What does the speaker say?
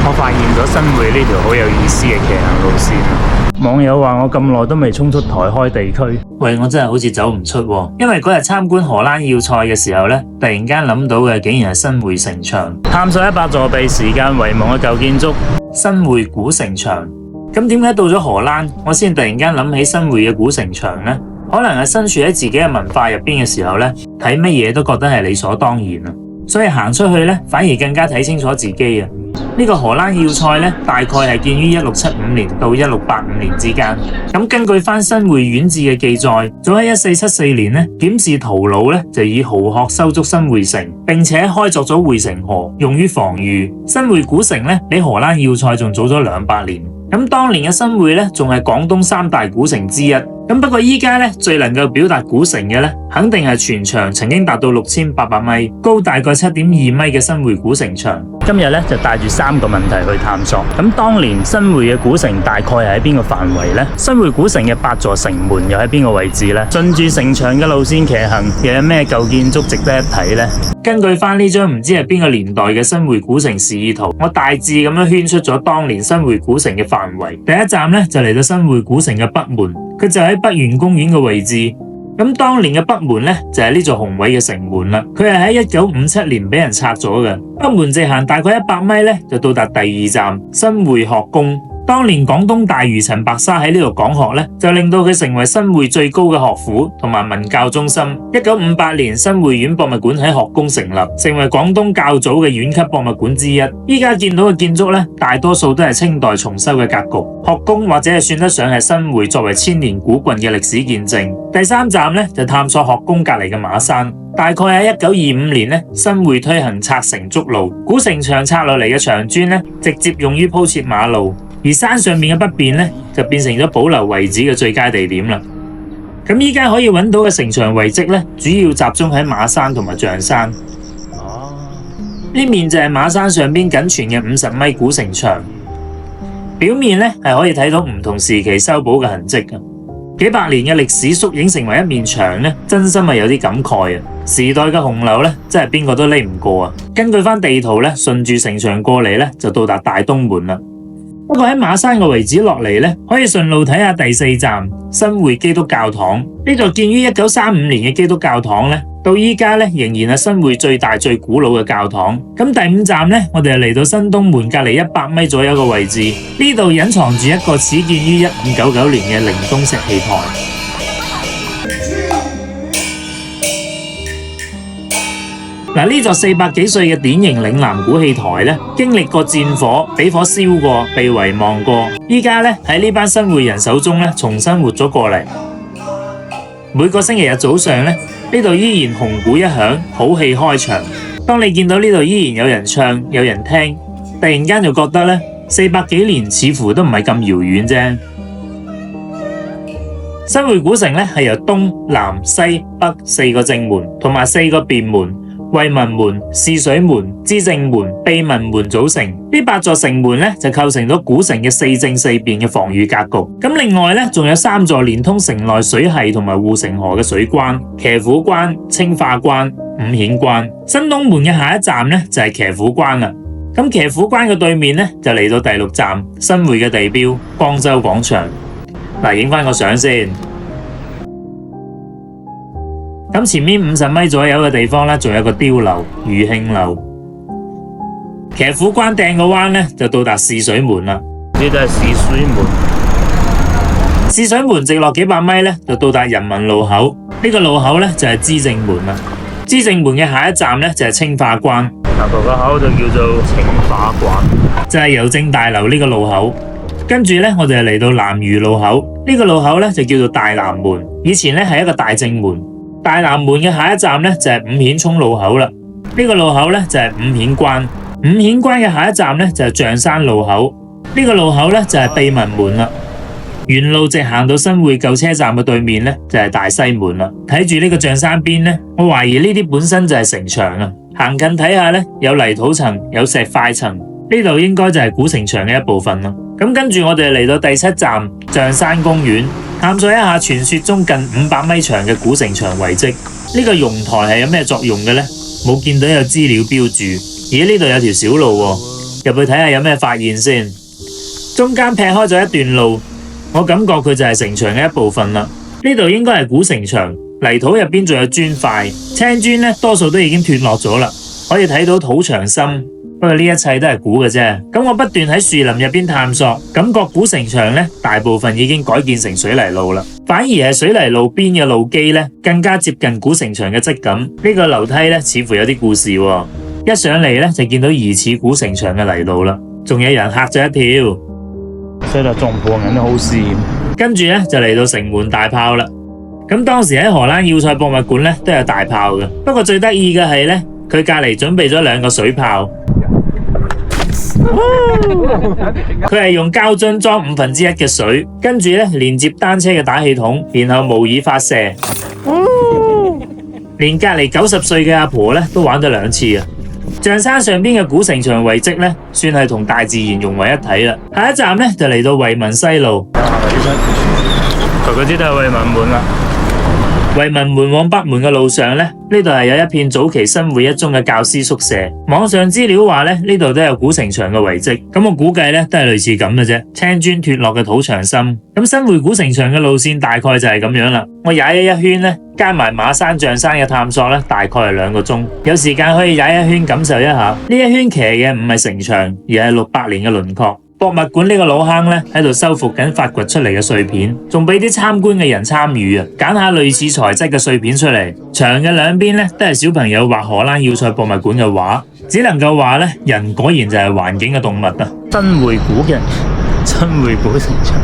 我發現咗新會呢條好有意思嘅騎行路線。網友話我咁耐都未衝出台開地區，喂，我真係好似走唔出喎。因為嗰日參觀荷蘭要塞嘅時候呢，突然間諗到嘅竟然係新會城牆，探索100座被時間遺忘嘅舊建築新會古城牆。咁點解到咗荷蘭，我先突然間諗起新會嘅古城牆呢？可能係身處喺自己嘅文化入邊嘅時候呢，睇乜嘢都覺得係理所當然啊，所以行出去呢，反而更加睇清楚自己啊。呢個荷蘭要塞呢，大概係建於1675年到1685年之間。咁根據翻新會縣志嘅記載，早喺1474年呢，檢視圖魯呢就以蠔殼修築新會城，並且開鑿咗會城河，用於防禦。新會古城呢，比荷蘭要塞仲早咗200年。咁當年嘅新會呢，仲係廣東3大古城之一。咁不過依家呢，最能夠表達古城嘅呢，肯定係全長曾經達到6800米，高大概7.2米嘅新會古城牆。今日呢，就帶住3個問題去探索。咁當年新會嘅古城大概係喺邊個範圍呢？新會古城嘅8座城門又喺邊個位置呢？順住城牆嘅路線騎行，又有咩舊建築值得一睇呢？根據翻呢張唔知係邊個年代嘅新會古城示意圖，我大致咁樣圈出咗當年新會古城嘅範圍。第一站呢，就嚟到新會古城嘅北門，佢就喺北園公園嘅位置。咁當年嘅北門呢，就係呢座宏偉嘅城門啦。佢係喺1957年俾人拆咗嘅。北門直行大概100米呢，就到達第2站新會學宮。當年廣東大儒陳白沙喺呢度講學呢，就令到佢成為新會最高嘅學府同埋文教中心。1958年新會縣博物館喺學宮成立，成為廣東較早嘅縣級博物館之一。依家見到嘅建築呢，大多數都係清代重修嘅格局。學宮或者係算得上係新會作為千年古郡嘅歷史見證。第3站呢，就探索學宮隔籬嘅馬山。大概喺1925年呢，新會推行拆城築路，古城牆拆落嚟嘅牆磚呢，直接用於鋪設馬路。而山上面嘅北邊呢，就變成咗保留遺址嘅最佳地點啦。咁依家可以揾到嘅城牆遺跡呢，主要集中喺馬山同埋象山。呢面就係馬山上邊僅存嘅50米古城牆，表面呢係可以睇到唔同時期修補嘅痕跡嘅。幾百年嘅歷史縮影成為一面牆呢，真心係有啲感慨啊！時代嘅洪流呢，真係邊個都匿唔過啊！根據翻地圖呢，順住城牆過嚟呢，就到達大東門啦。不過喺馬山嘅遺址落嚟呢，可以順路睇下第4站新會基督教堂。呢座建於1935年嘅基督教堂呢，到依家呢，仍然係新會最大最古老嘅教堂。咁第5站呢，我哋嚟到新東門隔籬100米左右嘅位置，呢度隱藏住一個始建於1599年嘅靈東石器台。呢座400幾歲嘅典型嶺南古器台呢，經歷過戰火，俾火燒過，被遺忘過，依家呢，喺呢班新會人手中呢，重新活咗過嚟。每個星期日早上呢，呢度依然紅鼓一響，好戲開場。當你見到呢度依然有人唱，有人聽，突然間就覺得呢，400幾年似乎都唔係咁遙遠啫。新會古城呢，係由東南西北4個正門同埋4個便門、惠民門、泗水門、知正門、秘民門組成。呢8座城門呢，就構成咗古城嘅4正4便嘅防禦格局。咁另外呢，仲有3座連通城內水系同埋護城河嘅水關：騎虎關、青化關、五顯關。新東門嘅下一站呢，就係騎虎關啦。咁騎虎關嘅對面呢，就嚟到第6站新會嘅地標光州廣場。嗱，影翻個相先。咁前面50米左右嘅地方呢，仲有個碉樓餘慶樓。騎虎關掟個彎呢，就到達泗水門啦。呢度係泗水門。泗水門直落幾百米呢，就到達人民路口。呢個路口呢，就係知正門啦。知正門嘅下一站呢，就係青化關。頭個口就叫做青化關，就係郵政大樓呢個路口。跟住呢，我哋嚟到南漁路口。呢個路口呢，就叫做大南門。以前呢，係一個大正門。大南門嘅下一站呢，就係五顯涌路口啦。呢個路口呢，就係五顯關。五顯關嘅下一站呢，就係象山路口。呢個路口呢，就係秘民門啦。沿路直行到新會舊車站嘅對面呢，就係大西門啦。睇住呢個象山邊呢，我懷疑呢啲本身就係城牆啊。行近睇下呢，有泥土層，有石塊層，呢度應該就係古城牆嘅一部分啦。咁跟住我哋嚟到第7站象山公園，探索一下傳說中近500米長嘅古城牆遺跡。呢個榕台係有咩作用嘅呢？冇見到有資料標注。而呢度有條小路喎，入去睇下有咩發現先。中間劈開咗一段路，我感覺佢就係城牆嘅一部分啦。呢度應該係古城牆，泥土入邊仲有磚塊，青磚咧多數都已經脫落咗啦，可以睇到土牆深。不過呢一切都係估嘅啫。咁我不斷喺樹林入邊探索，感覺古城牆咧大部分已經改建成水泥路啦，反而係水泥路邊嘅路基咧更加接近古城牆嘅質感。呢個樓梯咧似乎有啲故事喎，一上嚟咧就見到疑似古城牆嘅泥路啦，仲有人嚇咗一跳。所以就撞破人都好事。跟住咧就嚟到城門大炮啦。咁當時喺荷蘭要塞博物館咧都有大炮嘅，不過最得意嘅係咧佢隔籬準備咗2個水炮。佢係用膠樽裝1/5嘅水，跟住咧連接單車嘅打氣筒，然後模擬發射。連隔籬90歲嘅阿婆咧都玩咗2次啊！象山上邊嘅古城牆遺跡咧，算係同大自然融為一體啦。下一站咧就嚟到惠民西路。佢嗰啲都係惠民門啦。惠民門往北門嘅路上咧，呢度係有一片早期新會一中嘅教師宿舍。網上資料話咧，呢度都有古城牆嘅遺跡。咁我估計咧都係類似咁嘅啫，青磚脫落嘅土牆深。咁新會古城牆嘅路線大概就係咁樣啦。我踩咗一圈咧，加埋馬山象山嘅探索咧，大概係2個鐘。有時間可以踩一圈感受一下。呢一圈騎嘅唔係城牆，而係600年嘅輪廓。博物館呢個老坑咧喺度修復緊發掘出嚟嘅碎片，仲俾啲參觀嘅人參與啊，揀下類似材質嘅碎片出嚟。牆嘅兩邊咧都係小朋友畫荷蘭要塞博物館嘅畫，只能夠話咧，人果然就係環境嘅動物啊！真會古嘅，真會古城牆。